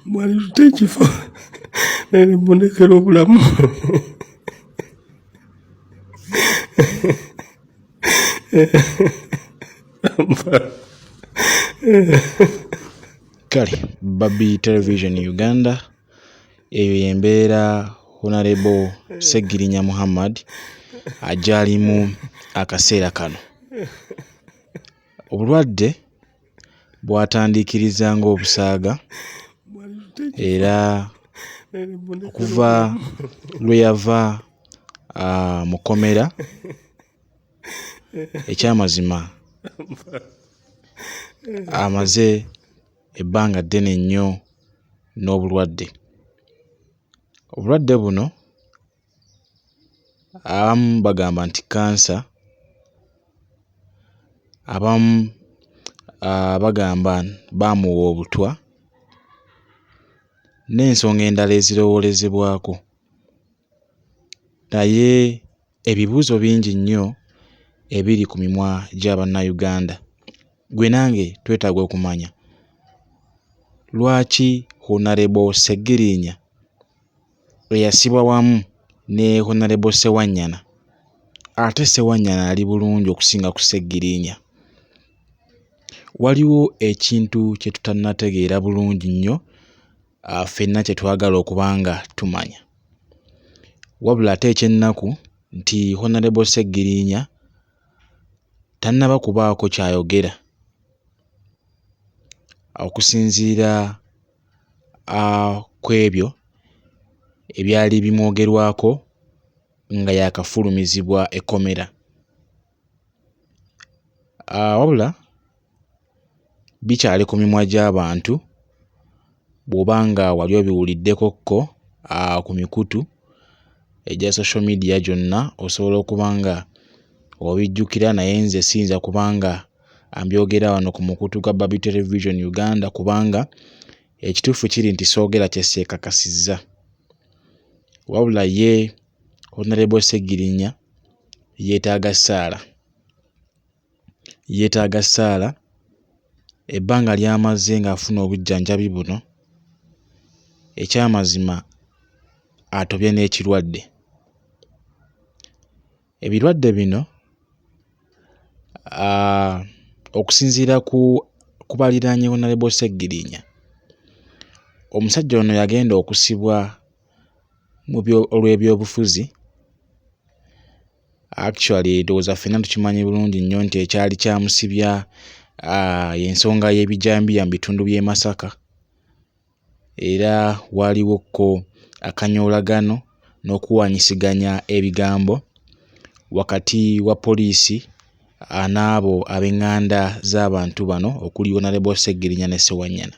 Mwali tutekifo nene mbonekera obulamu. Kale Bambi Television Uganda eyo yembeera Hon.Ssegirinya Ssegirinya Muhammad ajalimu akaseera kano. Obulwadde bwatandikiriza ng'obusaaga era okuva lwe yava mu kkomera ekyamazima amaze ebbanga ddene nnyo n'obulwadde. Obulwadde buno abamu bagamba nti kansa, abamu bagamba baamuwa obutwa n'ensonga endala ezirowoolezebwako. Naye ebibuuzo bingi nnyo ebiri ku mimwa gy'Abannayuganda. Gwe nange twetaaga okumanya lwaki Hon.Ssegirinya Ssegirinya eyasibwa wamu ne Hon.Ssewanyana Ssewanyana ate Ssewanyana ali bulungi okusinga ku Ssegirinya. Waliwo ekintu kye tutannategeera bulungi nnyo ffenna kye twagala okuba nga tumanya. Wabula ate ekyennaku nti Hon.Ssegirinya Ssegirinya tannaba kubaako ky'ayogera okusinziira ku ebyo ebyali bimwogerwako nga yakafulumizibwa ekkomera. Wabula bikyali ku mimwa gy'abantu bw'oba nga wali obiwuliddekokko ku mikutu egya social media gyonna osobola okuba nga obijjukira, naye nze siyinza kubanga ambyogera wano ku mukutu gwa Bambi Television Uganda kubanga ekituufu kiri nti soogera kye seekakasizza. Wabula ye Hon.Ssegirinya Ssegirinya yeetaaga ssaala. Ebbanga ly'amaze ng'afuna obujjanjabi buno ekyamazima atobye n'ekirwadde. Ebirwadde bino okusinziira ku baliraanye Hon.Ssegirinya Ssegirinya, omusajja ono yagenda okusibwa olw'ebyobufuzi. Actually ndowooza ffenna tukimanyi bulungi nnyo nti ekyali kyamusibya y'ensonga y'ebijambiya mu bitundu by'e Masaka, era waliwoko akanyoolagano n'okuwanyisiganya ebigambo wakati wa poliisi n'abo ab'eŋŋanda z'abantu bano okuli Hon.Ssegirinya Ssegirinya ne Ssewanyana.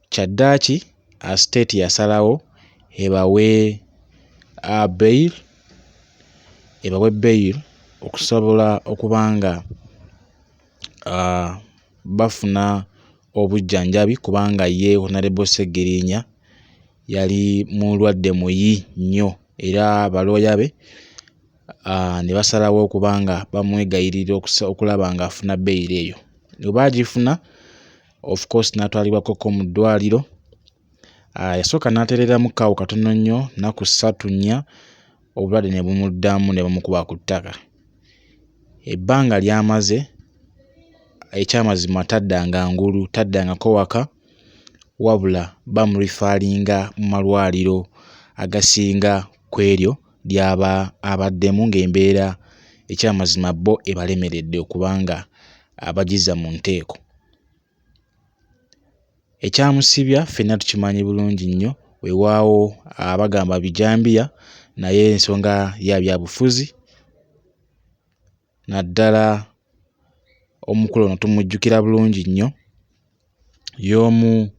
Kyaddaaki state yasalawo ebawe bail okusobola okuba nga bafuna obujjanjabi kubanga ye Hon.Ssegirinya Ssegirinya yali mulwadde muyi nnyo era balooya be ne basalawo okuba nga bamwegayirira okulaba ng'afuna bail eyo. Bwe baagifuna of course n'atwalibwako mu ddwaliro. Yasooka n'ateereramu kaawo katono nnyo nnaku 3-4 obulwadde ne bumuddamu ne bamukuba ku ttaka. Ebbanga ly'amaze ekyamazima taddanga ngulu, taddangako waka, wabula bamulifaalinga mu malwaliro agasinga ku eryo ly'aba abaddemu ng'embeera ekyamazima bo ebalemeredde okubanga abagiza mu nteeko. Ekyamusibya ffenna tukimanyi bulungi nnyo, weewaawo abagamba bijambiya naye ensonga ya byabufuzi. Naddala omukulu ono tumujjukira bulungi nnyo, y'omu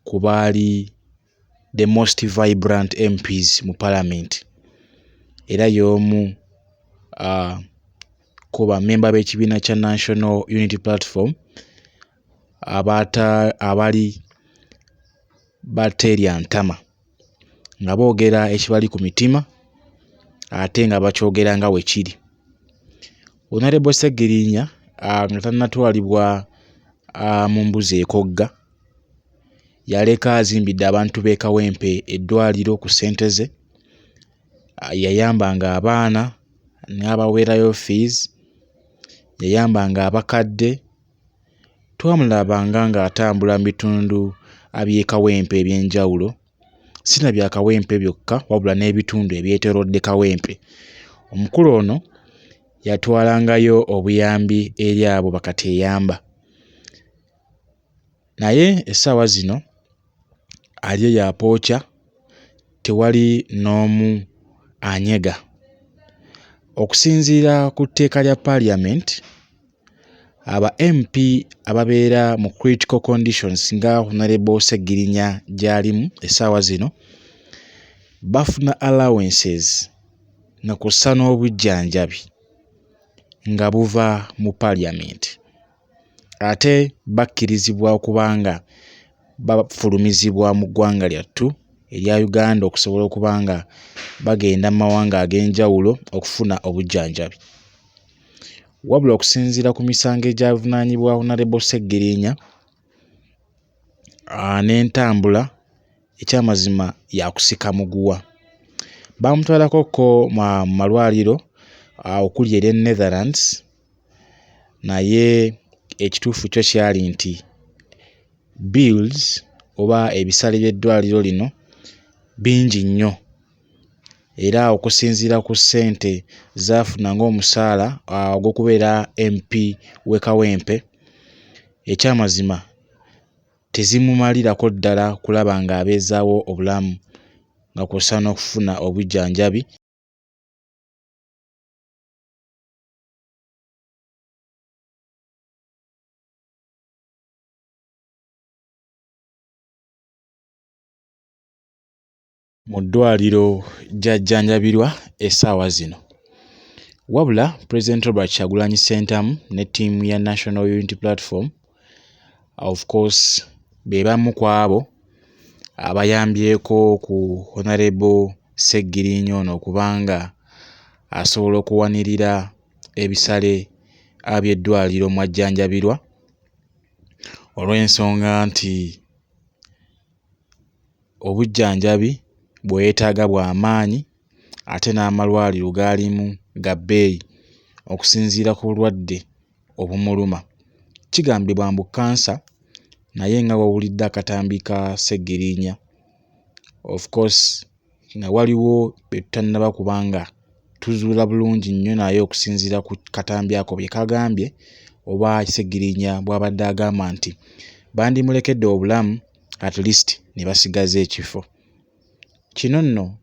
ku baali the most vibrant MPs mu Parliament era y'omu ku bammemba b'ekibiina kya National Unity Platform abali bateerya ntama nga boogera ekibali ku mitima ate nga bakyogera nga weekiri. Hon. Ssegirinya nga tannatwalibwa mu mbuzi ekogga yaleka azimbidde abantu b'e Kawempe eddwaliro ku ssente ze. Yayambanga abaana n'abaweerayo fees, yayambanga abakadde. Twamulabanga ng'atambula mu bitundu by'e Kawempe eby'enjawulo, si na bya Kawempe byokka wabula n'ebitundu ebyetoolodde Kawempe. Omukulu ono yatwalangayo obuyambi eri abo bakateeyamba. Naye essaawa zino aliyo y'apookya, tewali n'omu anyega. Okusinziira ku tteeka lya Parliament, aba MP ababeera mu critical conditions nga Hon. Ssegirinya gy'alimu essaawa zino bafuna allowances na kussa n'obujjanjabi nga buva mu Parliament. Ate bakkirizibwa okubanga bafulumizibwa mu ggwanga lyattu erya Uganda okusobola okuba nga bagenda mu mawanga ag'enjawulo okufuna obujjanjabi. Wabula okusinziira ku misango egyavunaanyibwa Hon. Ssegirinya n'entambula, ekyamazima yakusika muguwa. Bamutwalako mu malwaliro okuli ery'e Netherlands, naye ekituufu kyo kyali nti bills oba ebisale by'eddwaliro lino bingi nnyo, era okusinziira ku ssente z'afuna ng'omusaala ogw'okubeera MP w'e Kawempe, ekyamazima tezimumalirako ddala kulaba ng'abeezaawo obulamu nga kw'ossa n'okufuna obujjanjabi. Mu ddwaliro gy'ajjanjabirwa essaawa zino. Wabula President Robert Kyagulanyi Ssentamu ne ttiimu ya National Unity Platform of course be bamu ku abo abayambyeko ku Hon. Ssegirinya ono okubanga asobola okuwanirira ebisale by'eddwaliro mw'ajjanjabirwa, olw'ensonga nti obujjanjabi bw'eyeetaaga bwa maanyi ate n'amalwaliro gaalimu ga bbeeyi okusinziira ku bulwadde obumuluma. Kigambibwa mbu kansa, naye nga wawulidde akatambi ka Ssegirinya, of course nga waliwo be tutannaba kubanga tuzuula bulungi nnyo naye okusinziira ku katambi ako bye kagambye oba Ssegirinya bw'abadde agamba nti bandimulekedde obulamu at least ne basigaza ekifo. Kino nno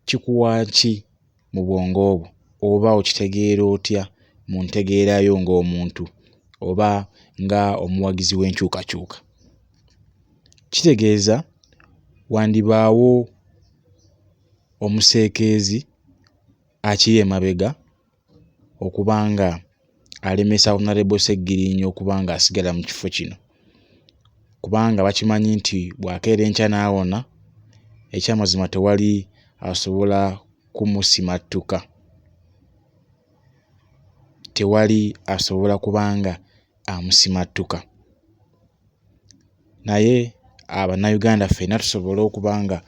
kikuwa ki mu bwongo bwo, oba okitegeera otya mu ntegeerayo ng'omuntu oba nga omuwagizi w'enkyukakyuka? Kitegeeza wandibaawo omuseekeezi akiri emabega okubanga alemesa Hon. Ssegirinya okubanga asigala mu kifo kino, kubanga bakimanyi nti bw'akeera enkya n'awona, ekyamazima tewali asobola kumusimattuka, tewali asobola kubanga amusimattuka. Naye Abannayuganda ffenna tusobole okubanga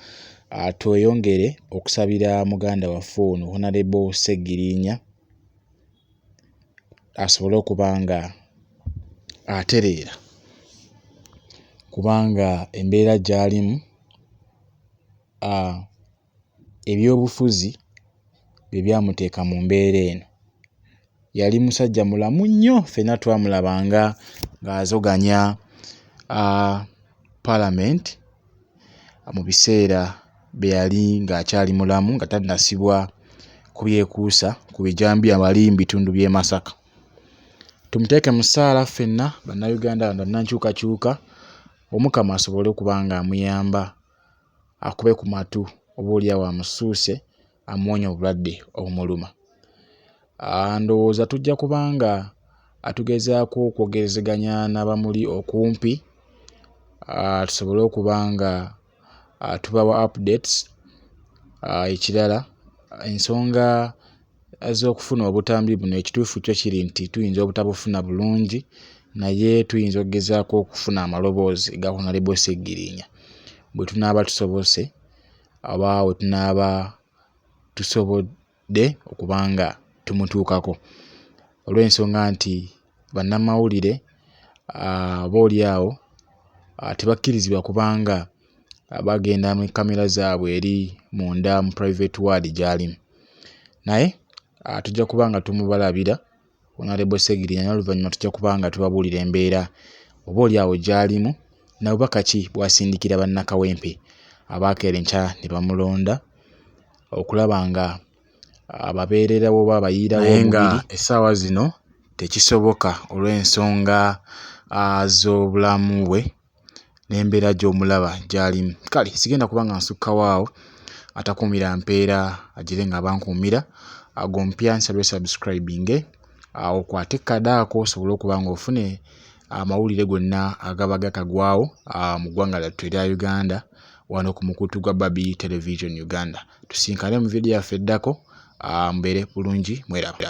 tweyongere okusabira muganda waffe ono Hon. Ssegirinya asobole okubanga atereera, kubanga embeera gy'alimu ebyobufuzi bye byamuteeka mu mbeera eno. Yali musajja mulamu nnyo, ffenna twamulabanga ng'azoganya Parliament mu biseera bye yali ng'akyali mulamu nga tannasibwa ku byekuusa ku bijambiya bali mu bitundu by'e Masaka. Tumuteeke mu ssaala ffenna Bannayuganda bannankyukakyuka, Omukama asobole okubanga amuyamba, akube ku matu oboolyawo amusuuse, amuwonye obulwadde obumuluma. Ndowooza tujja kubanga atugezaako okwogerezeganya n'abamuli okumpi, tusobole okubanga tubawa updates. Ekirala ensonga z'okufuna obutambi buno ekituufu kyo kiri nti tuyinza obutabufuna bulungi, naye tuyinza okugezaako okufuna amaloboozi ga Hon. Ssegirinya bwe tunaaba tusobose oba bwe tunaaba tusobodde okuba nga tumutuukako, olw'ensonga nti bannamawulire boolyawo tebakkirizibwa kubanga bagenda mu kamera zaabwe eri munda mu private ward gy'alimu, naye tujja kuba nga tumubalabira Hon. Ssegirinya, n'oluvannyuma tujja kuba nga tubabuulira embeera oboolyawo gy'alimu na bubaka ki bw'asindikira bannakawempe abakeera enkya ne bamulonda okulaba nga ababeererawo oba abayiirawo omubiri. Naye nga essaawa zino tekisoboka olw'ensonga z'obulamu bwe n'embeera gy'omulaba gy'alimu. Kale sigenda kuba nga nsukkawo awo, atakuumira mpeera agire nga abankuumira. Gompya nsabye subscribing, okwate kadaako osobole okuba nga ofune amawulire gonna agaba gakagwawo mu ggwanga lyattu erya Uganda, wano ku mukutu gwa Bambi Television Uganda. Tusinkane mu vidiyo yaffe eddako, mubeere bulungi, mweraba.